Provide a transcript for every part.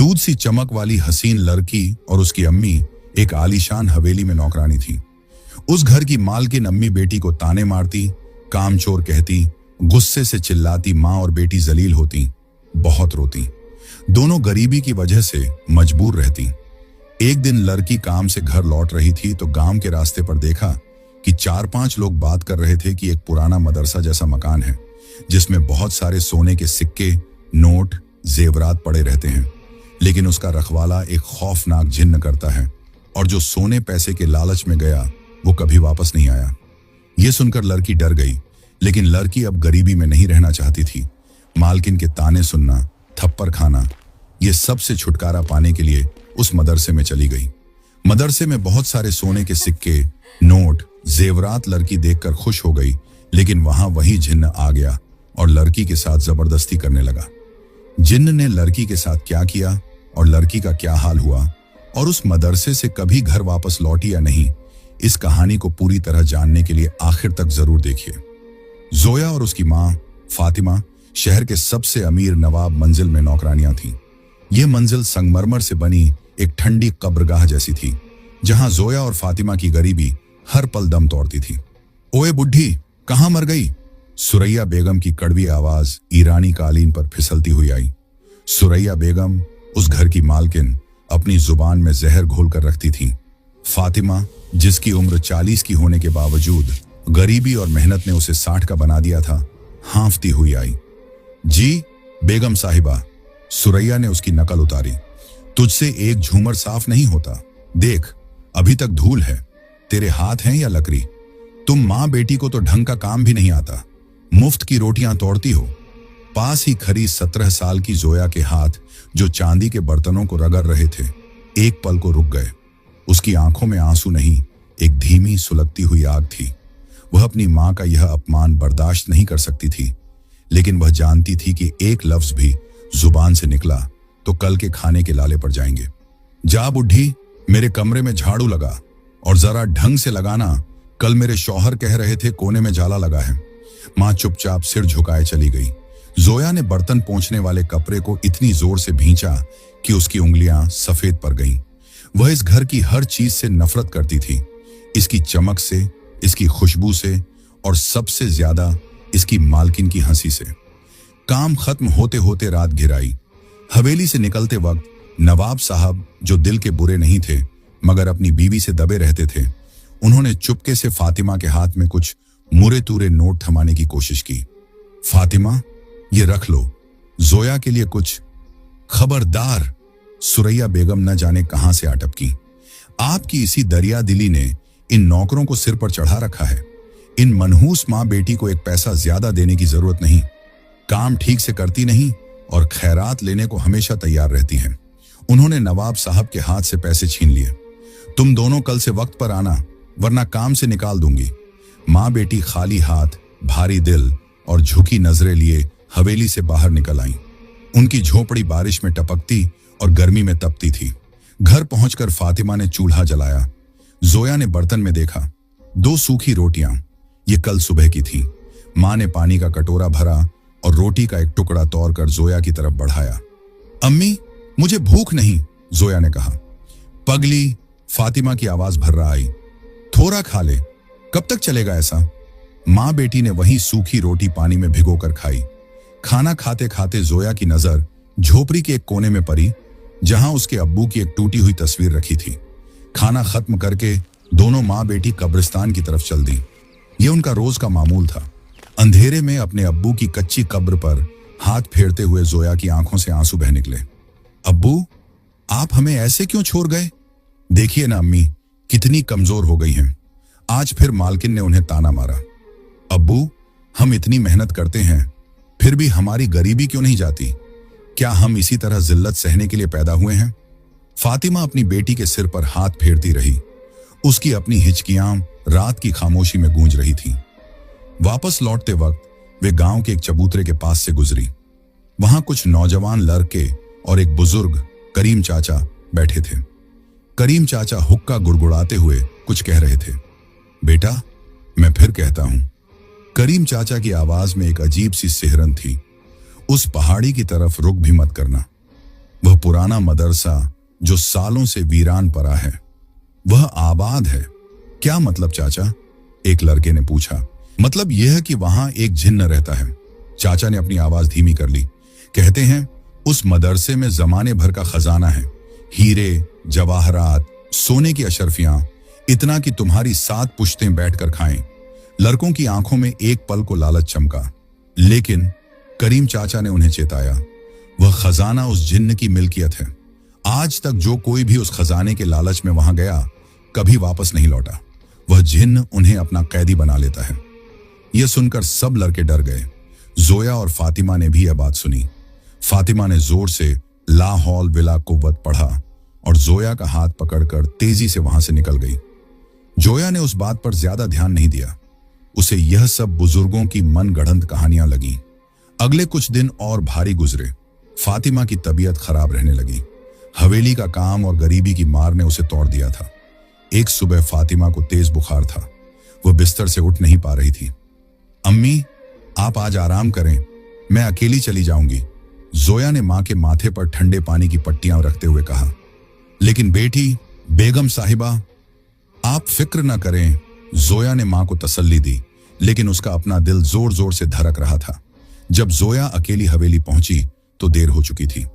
दूध सी चमक वाली हसीन लड़की और उसकी अम्मी एक आलीशान हवेली में नौकरानी थी। उस घर की मालकिन अम्मी बेटी को ताने मारती, कामचोर कहती, गुस्से से चिल्लाती। माँ और बेटी जलील होती, बहुत रोती। दोनों गरीबी की वजह से मजबूर रहती। एक दिन लड़की काम से घर लौट रही थी तो गांव के रास्ते पर देखा कि 4-5 लोग बात कर रहे थे कि एक पुराना मदरसा जैसा मकान है जिसमें बहुत सारे सोने के सिक्के, नोट, जेवरात पड़े रहते हैं, लेकिन उसका रखवाला एक खौफनाक जिन्न करता है और जो सोने पैसे के लालच में गया वो कभी वापस नहीं आया। ये सुनकर लड़की डर गई, लेकिन लड़की अब गरीबी में नहीं रहना चाहती थी। मालकिन के ताने सुनना, थप्पड़ खाना, ये सब से छुटकारा पाने के लिए उस मदरसे में चली गई। मदरसे में बहुत सारे सोने के सिक्के, नोट, जेवरात लड़की देखकर खुश हो गई, लेकिन वहां वही जिन्न आ गया और लड़की के साथ जबरदस्ती करने लगा। जिन्न ने लड़की के साथ क्या किया और लड़की का क्या हाल हुआ और उस मदरसे से कभी घर वापस लौटी या नहीं, इस कहानी को पूरी तरह जानने के लिए आखिर तक जरूर देखिए। जोया और उसकी माँ फातिमा शहर के सबसे अमीर नवाब मंजिल में नौकरानियां थीं। यह मंजिल संगमरमर से बनी एक ठंडी कब्रगाह जैसी थी, जहां जोया और फातिमा की गरीबी हर पल दम तोड़ती थी। ओए बुढ़ी, कहां मर गई? सुरैया बेगम की कड़वी आवाज ईरानी कालीन पर फिसलती हुई आई। सुरैया बेगम उस घर की मालकिन अपनी जुबान में जहर घोलकर रखती थी। फातिमा, जिसकी उम्र 40 की होने के बावजूद गरीबी और मेहनत ने उसे 60 का बना दिया था, हांफती हुई आई। जी बेगम साहिबा, सुरैया ने उसकी नकल उतारी। तुझसे एक झूमर साफ नहीं होता। देख, अभी तक धूल है। तेरे हाथ हैं या लकड़ी? तुम माँ बेटी को तो ढंग का काम भी नहीं आता, मुफ्त की रोटियां तोड़ती हो। पास ही खड़ी 17 साल की जोया के हाथ, जो चांदी के बर्तनों को रगड़ रहे थे, एक पल को रुक गए। उसकी आंखों में आंसू नहीं, एक धीमी सुलगती हुई आग थी। वह अपनी मां का यह अपमान बर्दाश्त नहीं कर सकती थी, लेकिन वह जानती थी कि एक लफ्ज भी जुबान से निकला तो कल के खाने के लाले पड़ जाएंगे। जा बुढ़ी, मेरे कमरे में झाड़ू लगा और जरा ढंग से लगाना। कल मेरे शौहर कह रहे थे कोने में जाला लगा है। मां चुपचाप सिर झुकाए चली गई। जोया ने बर्तन पोंछने वाले कपड़े को इतनी जोर से भींचा कि उसकी उंगलियां सफेद पड़ गईं। वह इस घर की हर चीज से नफरत करती थी, इसकी चमक से, इसकी खुशबू से और सबसे ज्यादा इसकी मालकिन की हंसी से। काम खत्म होते होते रात घिर आई। हवेली से निकलते वक्त नवाब साहब, जो दिल के बुरे नहीं थे मगर अपनी बीवी से दबे रहते थे, उन्होंने चुपके से फातिमा के हाथ में कुछ मुरे तूरे नोट थमाने की कोशिश की। फातिमा, ये रख लो, जोया के लिए कुछ। खबरदार, सुरैया बेगम न जाने कहां से अटपकी। आपकी इसी दरिया दिली ने इन नौकरों को सिर पर चढ़ा रखा है। इन मनहूस मां बेटी को एक पैसा ज्यादा देने की जरूरत नहीं। काम ठीक से करती नहीं और खैरात लेने को हमेशा तैयार रहती हैं। उन्होंने नवाब साहब के हाथ से पैसे छीन लिए। तुम दोनों कल से वक्त पर आना, वरना काम से निकाल दूंगी। मां बेटी खाली हाथ, भारी दिल और झुकी नजरें लिए हवेली से बाहर निकल आईं। उनकी झोपड़ी बारिश में टपकती और गर्मी में तपती थी। घर पहुंचकर फातिमा ने चूल्हा जलाया। जोया ने बर्तन में देखा, 2 सूखी रोटियां, ये कल सुबह की थीं। मां ने पानी का कटोरा भरा और रोटी का एक टुकड़ा तोड़कर जोया की तरफ बढ़ाया। अम्मी, मुझे भूख नहीं, जोया ने कहा। पगली, फातिमा की आवाज भर्रा आई। थोड़ा खा ले, कब तक चलेगा ऐसा? मां बेटी ने वही सूखी रोटी पानी में भिगोकर खाई। खाना खाते खाते जोया की नजर झोपड़ी के एक कोने में पड़ी, जहां उसके अब्बू की एक टूटी हुई तस्वीर रखी थी। खाना खत्म करके दोनों मां बेटी कब्रिस्तान की तरफ चल दी। ये उनका रोज का मामूल था। अंधेरे में अपने अब्बू की कच्ची कब्र पर हाथ फेरते हुए जोया की आंखों से आंसू बह निकले। अब्बू, आप हमें ऐसे क्यों छोड़ गए? देखिए ना अम्मी, कितनी कमजोर हो गई हैं। आज फिर मालकिन ने उन्हें ताना मारा। अब्बू, हम इतनी मेहनत करते हैं, फिर भी हमारी गरीबी क्यों नहीं जाती? क्या हम इसी तरह जिल्लत सहने के लिए पैदा हुए हैं? फातिमा अपनी बेटी के सिर पर हाथ फेरती रही। उसकी अपनी हिचकियां रात की खामोशी में गूंज रही थीं। वापस लौटते वक्त वे गांव के एक चबूतरे के पास से गुजरी। वहां कुछ नौजवान लड़के और एक बुजुर्ग करीम चाचा बैठे थे। करीम चाचा हुक्का गुड़गुड़ाते हुए कुछ कह रहे थे। बेटा, मैं फिर कहता हूं, करीम चाचा की आवाज में एक अजीब सी सिहरन थी। उस पहाड़ी की तरफ रुख भी मत करना। वह पुराना मदरसा जो सालों से वीरान पड़ा है, वह आबाद है। क्या मतलब चाचा? एक लड़के ने पूछा। मतलब यह है कि वहां एक जिन्न रहता है। चाचा ने अपनी आवाज धीमी कर ली। कहते हैं उस मदरसे में जमाने भर का खजाना है, हीरे, जवाहरात, सोने की अशरफियां, इतना कि तुम्हारी 7 पुश्तें बैठकर खाएं। लड़कों की आंखों में एक पल को लालच चमका, लेकिन करीम चाचा ने उन्हें चेताया, वह खजाना उस जिन्न की मिल्कियत है। आज तक जो कोई भी उस खजाने के लालच में वहां गया, कभी वापस नहीं लौटा। वह जिन्न उन्हें अपना कैदी बना लेता है। यह सुनकर सब लड़के डर गए। जोया और फातिमा ने भी यह बात सुनी। फातिमा ने जोर से ला हौल विला कुव्वत पढ़ा और जोया का हाथ पकड़कर तेजी से वहां से निकल गई। जोया ने उस बात पर ज्यादा ध्यान नहीं दिया। उसे यह सब बुजुर्गों की मनगढ़ंत कहानियां लगीं। अगले कुछ दिन और भारी गुजरे। फातिमा की तबीयत खराब रहने लगी। हवेली का काम और गरीबी की मार ने उसे तोड़ दिया था। एक सुबह फातिमा को तेज बुखार था। वह बिस्तर से उठ नहीं पा रही थी। अम्मी, आप आज आराम करें, मैं अकेली चली जाऊंगी, जोया ने मां के माथे पर ठंडे पानी की पट्टियां रखते हुए कहा। लेकिन बेटी, बेगम साहिबा, आप फिक्र न करें, जोया ने मां को तसल्ली दी, लेकिन उसका अपना दिल जोर जोर से धड़क रहा था। जब जोया अकेली हवेली पहुंची तो देर हो चुकी थी।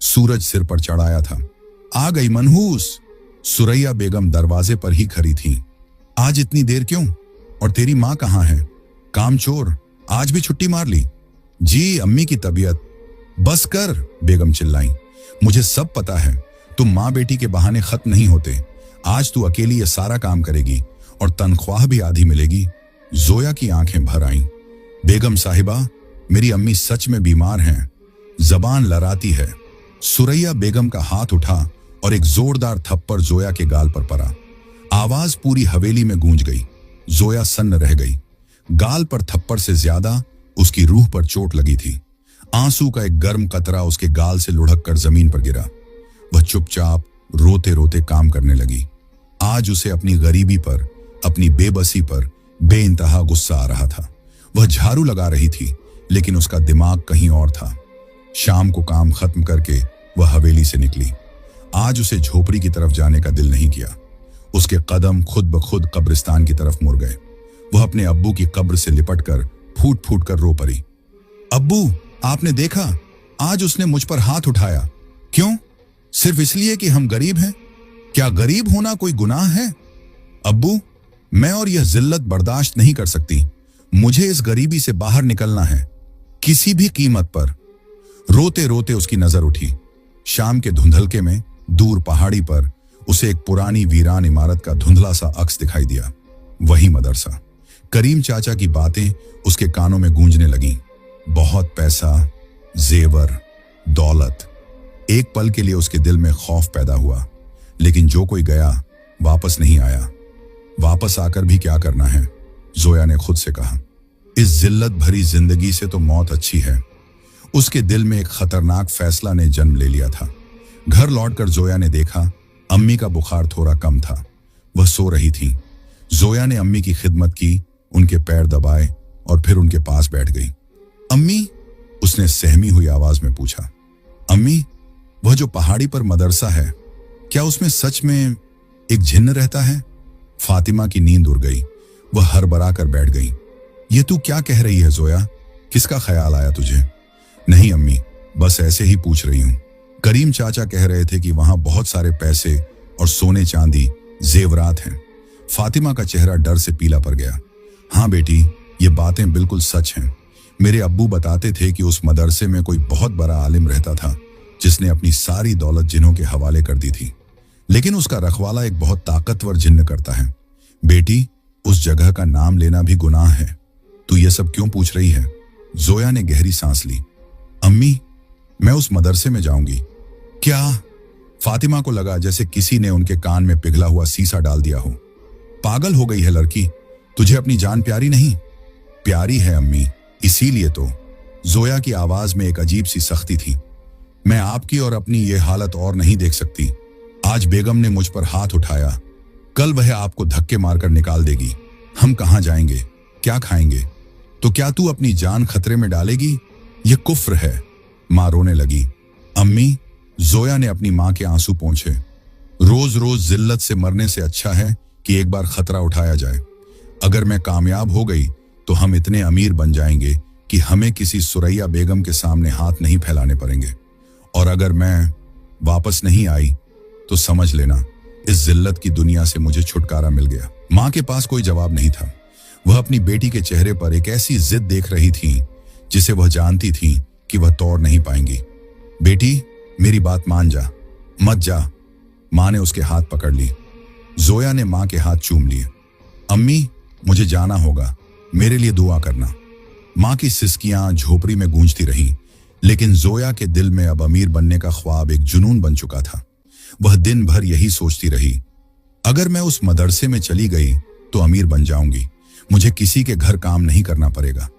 सूरज सिर पर चढ़ आया था। आ गई मनहूस। सुरैया बेगम दरवाजे पर ही खड़ी थी। आज इतनी देर क्यों? और तेरी मां कहाँ है? कामचोर, आज भी छुट्टी मार ली? जी, अम्मी की तबीयत। बस कर, बेगम चिल्लाई। मुझे सब पता है, तुम मां बेटी के बहाने खत्म नहीं होते। आज तू अकेली ये सारा काम करेगी और तनख्वाह भी आधी मिलेगी। जोया की आंखें भर आईं। बेगम साहिबा, मेरी अम्मी सच में बीमार हैं। जबान लड़ाती है। सुरैया बेगम का हाथ उठा और एक जोरदार थप्पड़ जोया के गाल पर पड़ा। आवाज पूरी हवेली में गूंज गई। जोया सन्न रह गई। गाल पर थप्पड़ से ज्यादा उसकी रूह पर चोट लगी थी। आंसू का एक गर्म कतरा उसके गाल से लुढ़क कर जमीन पर गिरा। वह चुपचाप रोते रोते काम करने लगी। आज उसे अपनी गरीबी पर, अपनी बेबसी पर बेइंतहा गुस्सा आ रहा था। वह झाड़ू लगा रही थी, लेकिन उसका दिमाग कहीं और था। शाम को काम खत्म करके वह हवेली से निकली। आज उसे झोपड़ी की तरफ जाने का दिल नहीं किया। उसके कदम खुद ब खुद कब्रिस्तान की तरफ मुड़ गए। वह अपने अब्बू की कब्र से लिपटकर फूट फूट कर रो पड़ी। अब्बू, आपने देखा, आज उसने मुझ पर हाथ उठाया। क्यों? सिर्फ इसलिए कि हम गरीब हैं? क्या गरीब होना कोई गुनाह है? अब्बू, मैं और यह जिल्लत बर्दाश्त नहीं कर सकती। मुझे इस गरीबी से बाहर निकलना है, किसी भी कीमत पर। रोते रोते उसकी नजर उठी। शाम के धुंधलके में दूर पहाड़ी पर उसे एक पुरानी वीरान इमारत का धुंधला सा अक्स दिखाई दिया। वही मदरसा। करीम चाचा की बातें उसके कानों में गूंजने लगीं। बहुत पैसा, जेवर, दौलत। एक पल के लिए उसके दिल में खौफ पैदा हुआ, लेकिन जो कोई गया वापस नहीं आया। वापस आकर भी क्या करना है? जोया ने खुद से कहा। इस जिल्लत भरी जिंदगी से तो मौत अच्छी है। उसके दिल में एक खतरनाक फैसला ने जन्म ले लिया था। घर लौटकर जोया ने देखा, अम्मी का बुखार थोड़ा कम था। वह सो रही थी। जोया ने अम्मी की खिदमत की, उनके पैर दबाए और फिर उनके पास बैठ गई। अम्मी, उसने सहमी हुई आवाज में पूछा। अम्मी, वह जो पहाड़ी पर मदरसा है, क्या उसमें सच में एक जिन्न रहता है? फातिमा की नींद उड़ गई। वह हड़बड़ा कर बैठ गई। ये तू क्या कह रही है जोया? किसका ख्याल आया तुझे? नहीं अम्मी, बस ऐसे ही पूछ रही हूं। करीम चाचा कह रहे थे कि वहां बहुत सारे पैसे और सोने चांदी, जेवरात हैं। फातिमा का चेहरा डर से पीला पड़ गया। हाँ बेटी, ये बातें बिल्कुल सच हैं। मेरे अब्बू बताते थे कि उस मदरसे में कोई बहुत बड़ा आलिम रहता था, जिसने अपनी सारी दौलत जिन्हों के हवाले कर दी थी। लेकिन उसका रखवाला एक बहुत ताकतवर जिन्न करता है। बेटी, उस जगह का नाम लेना भी गुनाह है। तू ये सब क्यों पूछ रही है? जोया ने गहरी सांस ली। अम्मी, मैं उस मदरसे में जाऊंगी। क्या? फातिमा को लगा जैसे किसी ने उनके कान में पिघला हुआ सीसा डाल दिया हो। पागल हो गई है लड़की। तुझे अपनी जान प्यारी नहीं? प्यारी है अम्मी, इसीलिए तो। जोया की आवाज में एक अजीब सी सख्ती थी। मैं आपकी और अपनी ये हालत और नहीं देख सकती। आज बेगम ने मुझ पर हाथ उठाया, कल वह आपको धक्के मारकर निकाल देगी। हम कहां जाएंगे? क्या खाएंगे? तो क्या तू अपनी जान खतरे में डालेगी? यह कुफ्र है। मां रोने लगी। अम्मी, जोया ने अपनी मां के आंसू पोंछे। रोज रोज जिल्लत से मरने से अच्छा है कि एक बार खतरा उठाया जाए। अगर मैं कामयाब हो गई तो हम इतने अमीर बन जाएंगे कि हमें किसी सुरैया बेगम के सामने हाथ नहीं फैलाने पड़ेंगे। और अगर मैं वापस नहीं आई तो समझ लेना इस जिल्लत की दुनिया से मुझे छुटकारा मिल गया। मां के पास कोई जवाब नहीं था। वह अपनी बेटी के चेहरे पर एक ऐसी जिद देख रही थी जिसे वह जानती थी कि वह तोड़ नहीं पाएंगी। बेटी, मेरी बात मान जा, मत जा। मां ने उसके हाथ पकड़ ली। जोया ने मां के हाथ चूम लिए। अम्मी, मुझे जाना होगा, मेरे लिए दुआ करना। मां की सिसकियां झोपड़ी में गूंजती रहीं, लेकिन जोया के दिल में अब अमीर बनने का ख्वाब एक जुनून बन चुका था। वह दिन भर यही सोचती रही, अगर मैं उस मदरसे में चली गई तो अमीर बन जाऊंगी, मुझे किसी के घर काम नहीं करना पड़ेगा।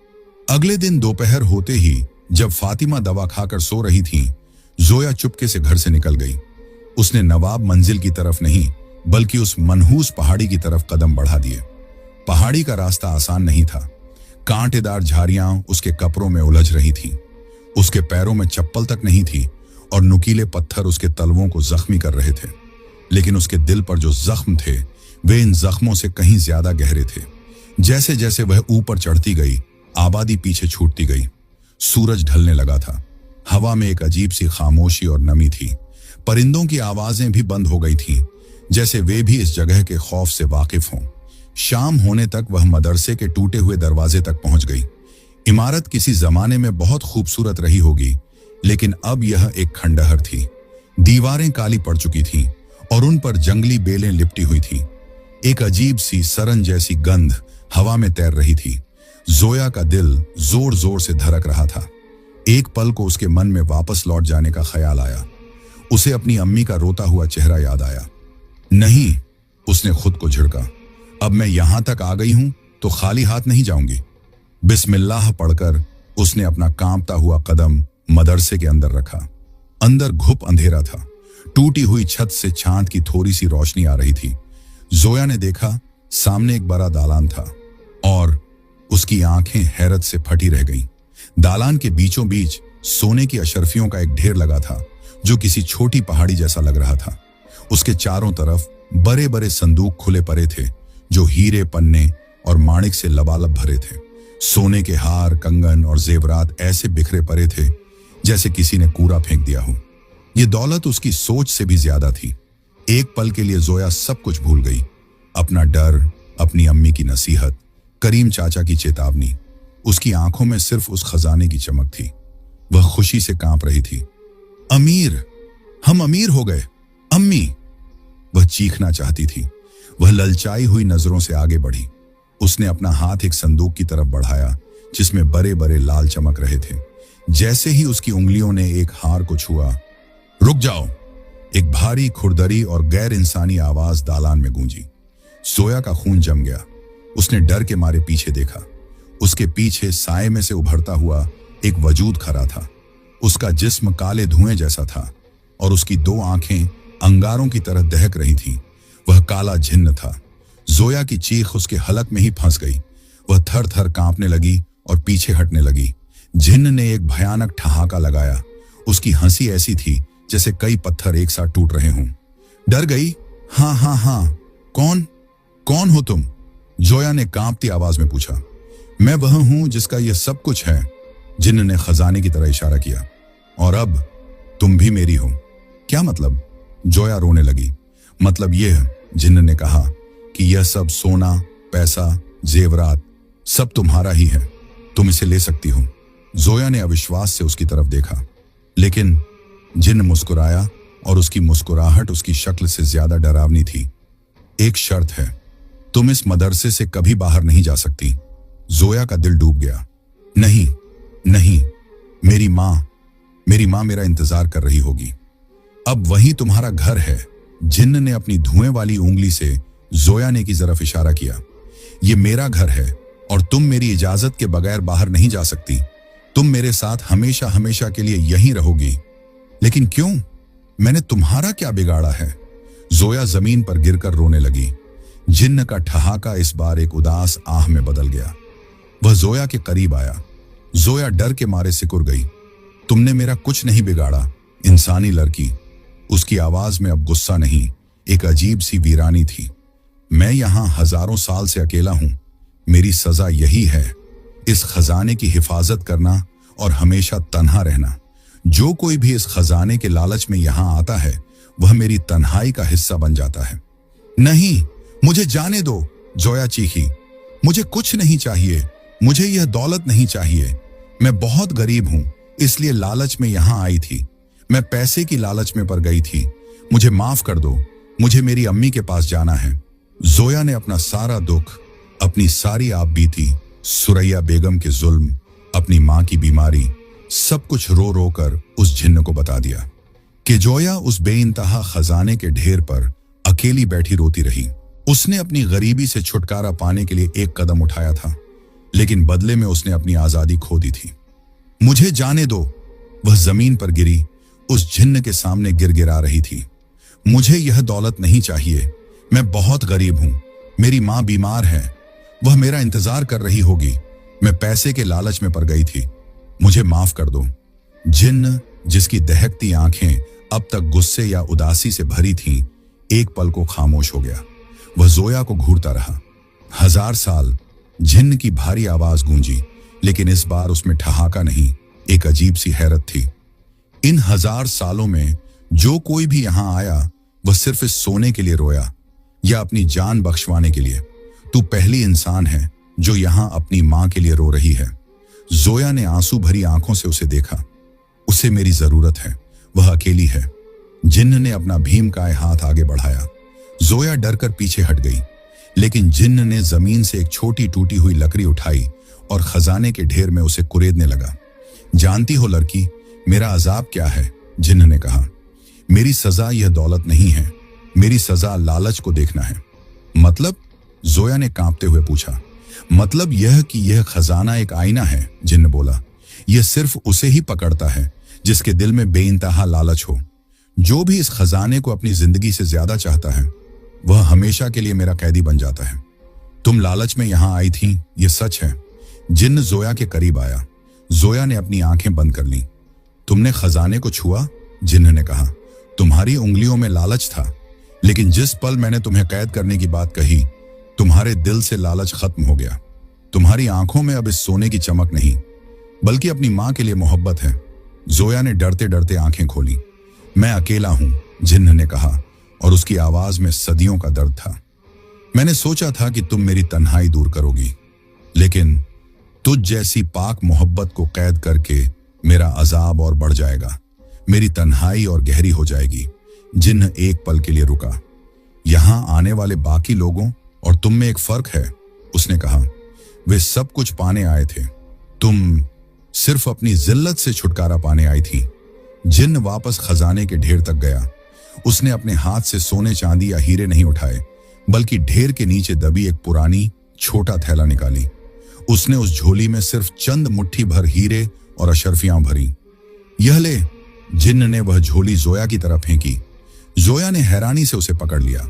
अगले दिन दोपहर होते ही जब फातिमा दवा खाकर सो रही थी, जोया चुपके से घर से निकल गई। उसने नवाब मंजिल की तरफ नहीं बल्कि उस मनहूस पहाड़ी की तरफ कदम बढ़ा दिए। पहाड़ी का रास्ता आसान नहीं था। कांटेदार झाड़ियां उसके कपड़ों में उलझ रही थीं। उसके पैरों में चप्पल तक नहीं थी और नुकीले पत्थर उसके तलवों को जख्मी कर रहे थे। लेकिन उसके दिल पर जो जख्म थे वे इन जख्मों से कहीं ज्यादा गहरे थे। जैसे जैसे वह ऊपर चढ़ती गई, आबादी पीछे छूटती गई। सूरज ढलने लगा था। हवा में एक अजीब सी खामोशी और नमी थी। परिंदों की आवाजें भी बंद हो गई थीं, जैसे वे भी इस जगह के खौफ से वाकिफ हों। शाम होने तक वह मदरसे के टूटे हुए दरवाजे तक पहुंच गई। इमारत किसी जमाने में बहुत खूबसूरत रही होगी, लेकिन अब यह एक खंडहर थी। दीवारें काली पड़ चुकी थीं और उन पर जंगली बेलें लिपटी हुई थीं। एक अजीब सी सरन जैसी गंध हवा में तैर रही थी। जोया का दिल जोर जोर से धड़क रहा था। एक पल को उसके मन में वापस लौट जाने का ख्याल आया। उसे अपनी अम्मी का रोता हुआ चेहरा याद आया। नहीं, उसने खुद को झिड़का, अब मैं यहां तक आ गई हूं तो खाली हाथ नहीं जाऊंगी। बिस्मिल्लाह पढ़कर उसने अपना कांपता हुआ कदम मदरसे के अंदर रखा। अंदर घुप अंधेरा था। टूटी हुई छत से चांद की थोड़ी सी रोशनी आ रही थी। जोया ने देखा, सामने एक बड़ा दालान था और उसकी आंखें हैरत से फटी रह गईं। दालान के बीचों बीच सोने की अशर्फियों का एक ढेर लगा था, जो किसी छोटी पहाड़ी जैसा लग रहा था। उसके चारों तरफ बड़े बड़े संदूक खुले पड़े थे, जो हीरे, पन्ने और माणिक से लबालब भरे थे। सोने के हार, कंगन और जेवरात ऐसे बिखरे पड़े थे जैसे किसी ने कूड़ा फेंक दिया हो। ये दौलत उसकी सोच से भी ज्यादा थी। एक पल के लिए जोया सब कुछ भूल गई। अपना डर, अपनी अम्मी की नसीहत, करीम चाचा की चेतावनी। उसकी आंखों में सिर्फ उस खजाने की चमक थी। वह खुशी से कांप रही थी। अमीर, हम अमीर हो गए, अम्मी! वह चीखना चाहती थी। वह ललचाई हुई नजरों से आगे बढ़ी। उसने अपना हाथ एक संदूक की तरफ बढ़ाया जिसमें बड़े बड़े लाल चमक रहे थे। जैसे ही उसकी उंगलियों ने एक हार को छुआ, रुक जाओ! एक भारी, खुरदरी और गैर इंसानी आवाज दालान में गूंजी। जोया का खून जम गया। उसने डर के मारे पीछे देखा। उसके पीछे साए में से उभरता हुआ एक वजूद खड़ा था। उसका जिस्म काले धुएं जैसा था और उसकी दो आंखें अंगारों की तरह दहक रही थीं। वह काला जिन्न था। जोया की चीख उसके हलक में ही फंस गई। वह थर थर कांपने लगी और पीछे हटने लगी। जिन्न ने एक भयानक ठहाका लगाया। उसकी हंसी ऐसी थी जैसे कई पत्थर एक साथ टूट रहे हों। डर गई? हाँ हाँ हाँ, कौन हो तुम? जोया ने कांपती आवाज में पूछा। मैं वह हूं जिसका यह सब कुछ है, जिन्न ने खजाने की तरह इशारा किया। और अब तुम भी मेरी हो। क्या मतलब? जोया रोने लगी। मतलब यह, जिन्न ने कहा, कि यह सब सोना, पैसा, जेवरात सब तुम्हारा ही है। तुम इसे ले सकती हो। जोया ने अविश्वास से उसकी तरफ देखा, लेकिन जिन्न मुस्कुराया और उसकी मुस्कुराहट उसकी शक्ल से ज्यादा डरावनी थी। एक शर्त है, तुम इस मदरसे से कभी बाहर नहीं जा सकती। जोया का दिल डूब गया। नहीं नहीं, मेरी माँ मेरा इंतजार कर रही होगी। अब वही तुम्हारा घर है। जिन्न ने अपनी धुएं वाली उंगली से जोया ने की तरफ इशारा किया। ये मेरा घर है और तुम मेरी इजाजत के बगैर बाहर नहीं जा सकती। तुम मेरे साथ हमेशा हमेशा के लिए यहीं रहोगी। लेकिन क्यों? मैंने तुम्हारा क्या बिगाड़ा है? जोया जमीन पर गिरकर रोने लगी। जिन्न का ठहाका इस बार एक उदास आह में बदल गया। वह जोया के करीब आया। जोया डर के मारे सिकुड़ गई। तुमने मेरा कुछ नहीं बिगाड़ा, इंसानी लड़की। उसकी आवाज में अब गुस्सा नहीं, एक अजीब सी वीरानी थी। मैं यहां हजारों साल से अकेला हूं। मेरी सजा यही है, इस खजाने की हिफाजत करना और हमेशा तन्हा रहना। जो कोई भी इस खजाने के लालच में यहां आता है, वह मेरी तन्हाई का हिस्सा बन जाता है। नहीं, मुझे जाने दो, जोया चीखी। मुझे कुछ नहीं चाहिए, मुझे यह दौलत नहीं चाहिए। मैं बहुत गरीब हूं, इसलिए लालच में यहां आई थी। मैं पैसे की लालच में पड़ गई थी। मुझे माफ कर दो, मुझे मेरी अम्मी के पास जाना है। जोया ने अपना सारा दुख, अपनी सारी आप बीती, सुरैया बेगम के जुल्म, अपनी मां की बीमारी, सब कुछ रो रो कर उस जिन्न को बता दिया। कि जोया उस बेइंतहा खजाने के ढेर पर अकेली बैठी रोती रही। उसने अपनी गरीबी से छुटकारा पाने के लिए एक कदम उठाया था, लेकिन बदले में उसने अपनी आजादी खो दी थी। मुझे जाने दो, वह जमीन पर गिरी, उस जिन्न के सामने गिरगिरा रही थी। मुझे यह दौलत नहीं चाहिए, मैं बहुत गरीब हूं, मेरी मां बीमार है, वह मेरा इंतजार कर रही होगी। मैं पैसे के लालच में पड़ गई थी, मुझे माफ कर दो। जिन्न, जिसकी दहकती आंखें अब तक गुस्से या उदासी से भरी थीं, एक पल को खामोश हो गया। वह जोया को घूरता रहा। 1000 साल। जिन्न की भारी आवाज गूंजी, लेकिन इस बार उसमें ठहाका नहीं, एक अजीब सी हैरत थी। इन 1000 सालों में जो कोई भी यहां आया, वह सिर्फ इस सोने के लिए रोया या अपनी जान बख्शवाने के लिए। तू पहली इंसान है जो यहां अपनी मां के लिए रो रही है। जोया ने आंसू भरी आंखों से उसे देखा। उसे मेरी जरूरत है, वह अकेली है। जिन्न ने अपना भीमकाय हाथ आगे बढ़ाया। जोया डरकर पीछे हट गई, लेकिन जिन्न ने जमीन से एक छोटी टूटी हुई लकड़ी उठाई और खजाने के ढेर में उसे कुरेदने लगा। जानती हो लड़की, मेरा अजाब क्या है? जिन्न ने कहा। मेरी सजा यह दौलत नहीं है, मेरी सजा लालच को देखना है। मतलब? जोया ने कांपते हुए पूछा। मतलब यह कि यह खजाना एक आईना है, जिन्न बोला। यह सिर्फ उसे ही पकड़ता है जिसके दिल में बेइंतहा लालच हो। जो भी इस खजाने को अपनी जिंदगी से ज्यादा चाहता है, वह हमेशा के लिए मेरा कैदी बन जाता है। तुम लालच में यहां आई थी, यह सच है। जिन्न जोया के करीब आया। जोया ने अपनी आंखें बंद कर लीं। तुमने खजाने को छुआ? जिन्न ने कहा। तुम्हारी उंगलियों में लालच था, लेकिन जिस पल मैंने तुम्हें कैद करने की बात कही, तुम्हारे दिल से लालच खत्म हो गया। तुम्हारी आंखों में अब इस सोने की चमक नहीं, बल्कि अपनी मां के लिए मोहब्बत है। जोया ने डरते डरते आंखें खोली। मैं अकेला हूं, जिन्न ने कहा, और उसकी आवाज में सदियों का दर्द था। मैंने सोचा था कि तुम मेरी तन्हाई दूर करोगी, लेकिन तुझ जैसी पाक मोहब्बत को कैद करके मेरा अजाब और बढ़ जाएगा। मेरी तन्हाई और गहरी हो जाएगी। जिन्न एक पल के लिए रुका। यहां आने वाले बाकी लोगों और तुम में एक फर्क है, उसने कहा। वे सब कुछ पाने आए थे, तुम सिर्फ अपनी जिल्लत से छुटकारा पाने आई थी। जिन्न वापस खजाने के ढेर तक गया। उसने अपने हाथ से सोने चांदी या हीरे नहीं उठाए, बल्कि ढेर के नीचे दबी एक पुरानी छोटा थैला निकाली। उसने उस झोली में सिर्फ चंद मुट्ठी भर हीरे और अशर्फियां भरी। यह ले। जिन्न ने वह झोली जोया की तरफ फेंकी। जोया ने हैरानी से उसे पकड़ लिया।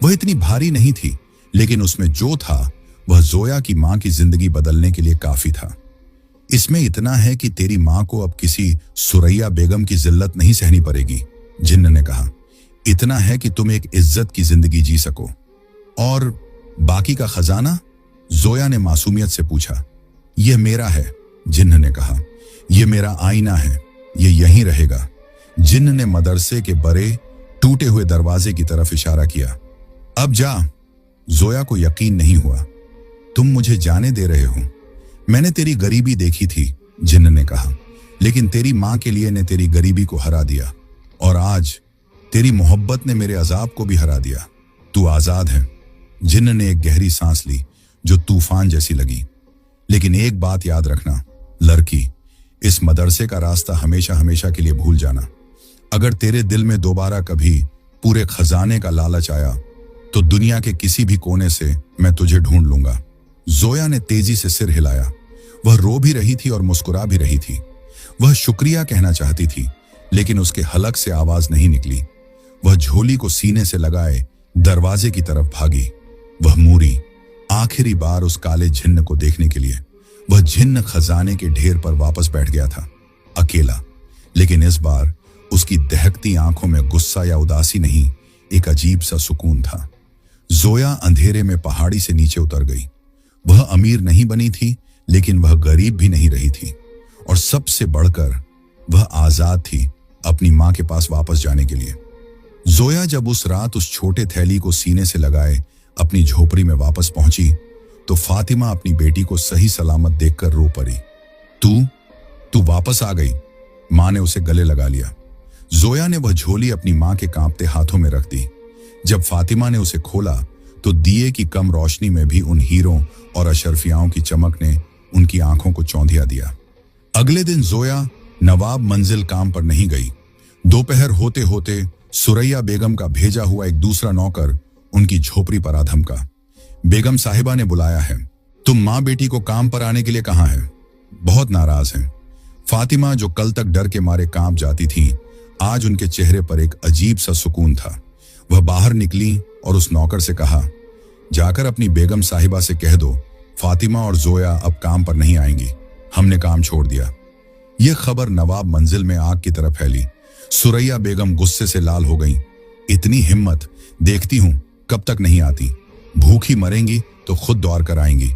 वह इतनी भारी नहीं थी, लेकिन उसमें जो था वह जोया की मां की जिंदगी बदलने के लिए काफी था। इसमें इतना है कि तेरी मां को अब किसी सुरैया बेगम की जिल्लत नहीं सहनी पड़ेगी, जिन्न ने कहा। इतना है कि तुम एक इज्जत की जिंदगी जी सको। और बाकी का खजाना? जोया ने मासूमियत से पूछा। यह मेरा है, जिन्न ने कहा। यह मेरा आईना है, यह यहीं रहेगा। जिन्न ने मदरसे के बड़े टूटे हुए दरवाजे की तरफ इशारा किया। अब जा। जोया को यकीन नहीं हुआ। तुम मुझे जाने दे रहे हो? मैंने तेरी गरीबी देखी थी, जिन्न ने कहा, लेकिन तेरी मां के लिए ने तेरी गरीबी को हरा दिया, और आज तेरी मोहब्बत ने मेरे अजाब को भी हरा दिया। तू आजाद है। जिन्न ने एक गहरी सांस ली जो तूफान जैसी लगी। लेकिन एक बात याद रखना लड़की, इस मदरसे का रास्ता हमेशा हमेशा के लिए भूल जाना। अगर तेरे दिल में दोबारा कभी पूरे खजाने का लालच आया, तो दुनिया के किसी भी कोने से मैं तुझे ढूंढ लूंगा। जोया ने तेजी से सिर हिलाया। वह रो भी रही थी और मुस्कुरा भी रही थी। वह शुक्रिया कहना चाहती थी, लेकिन उसके हलक से आवाज नहीं निकली। वह झोली को सीने से लगाए दरवाजे की तरफ भागी। वह मूरी आखिरी बार उस काले जिन्न को देखने के लिए। वह जिन्न खजाने के ढेर पर वापस बैठ गया था, अकेला, लेकिन इस बार उसकी दहकती आंखों में गुस्सा या उदासी नहीं, एक अजीब सा सुकून था। जोया अंधेरे में पहाड़ी से नीचे उतर गई। वह अमीर नहीं बनी थी, लेकिन वह गरीब भी नहीं रही थी, और सबसे बढ़कर वह आजाद थी अपनी मां के पास वापस जाने के लिए। जोया जब उस रात उस छोटे थैली को सीने से लगाए अपनी झोपड़ी में वापस पहुंची तो फातिमा अपनी बेटी को सही सलामत देखकर रो पड़ी। तू वापस आ गई, मां ने उसे गले लगा लिया। जोया ने वह झोली अपनी मां के कांपते हाथों में रख दी। जब फातिमा ने उसे खोला तो दिए की कम रोशनी में भी उन हीरों और अशरफियाओं की चमक ने उनकी आंखों को चौंधिया दिया। अगले दिन जोया नवाब मंजिल काम पर नहीं गई। दोपहर होते होते सुरैया बेगम का भेजा हुआ एक दूसरा नौकर उनकी झोपड़ी पर आ धमका। बेगम साहिबा ने बुलाया है, तुम मां बेटी को काम पर आने के लिए कहा है? बहुत नाराज हैं। फातिमा, जो कल तक डर के मारे कांप जाती थी, आज उनके चेहरे पर एक अजीब सा सुकून था। वह बाहर निकली और उस नौकर से कहा, जाकर अपनी बेगम साहिबा से कह दो फातिमा और जोया अब काम पर नहीं आएंगी, हमने काम छोड़ दिया। यह खबर नवाब मंजिल में आग की तरह फैली। सुरैया बेगम गुस्से से लाल हो गईं। इतनी हिम्मत, देखती हूं कब तक नहीं आती, भूखी मरेंगी तो खुद दौड़ कर आएंगी।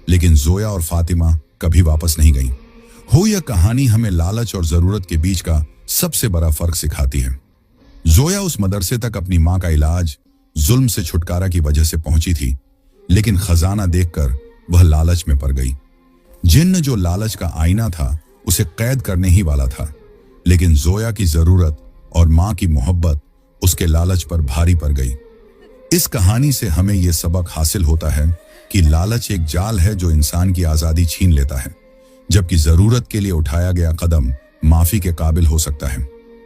लेकिन जोया और फातिमा कभी वापस नहीं गईं। हो यह कहानी हमें लालच और जरूरत के बीच का सबसे बड़ा फर्क सिखाती है। जोया उस मदरसे तक अपनी मां का इलाज, जुल्म से छुटकारा की वजह से पहुंची थी, लेकिन खजाना देखकर वह लालच में पड़ गई। जिन्न, जो लालच का आईना था, उसे कैद करने ही वाला था, लेकिन जोया की जरूरत और मां की मोहब्बत उसके लालच पर भारी पड़ गई। इस कहानी से हमें यह सबक हासिल होता है कि लालच एक जाल है जो इंसान की आजादी छीन लेता है, जबकि जरूरत के लिए उठाया गया कदम माफी के काबिल हो सकता है।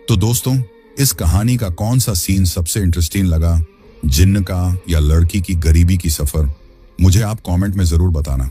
तो दोस्तों, इस कहानी का कौन सा सीन सबसे इंटरेस्टिंग लगा, जिन्न का या लड़की की गरीबी की सफर? मुझे आप कमेंट में जरूर बताना।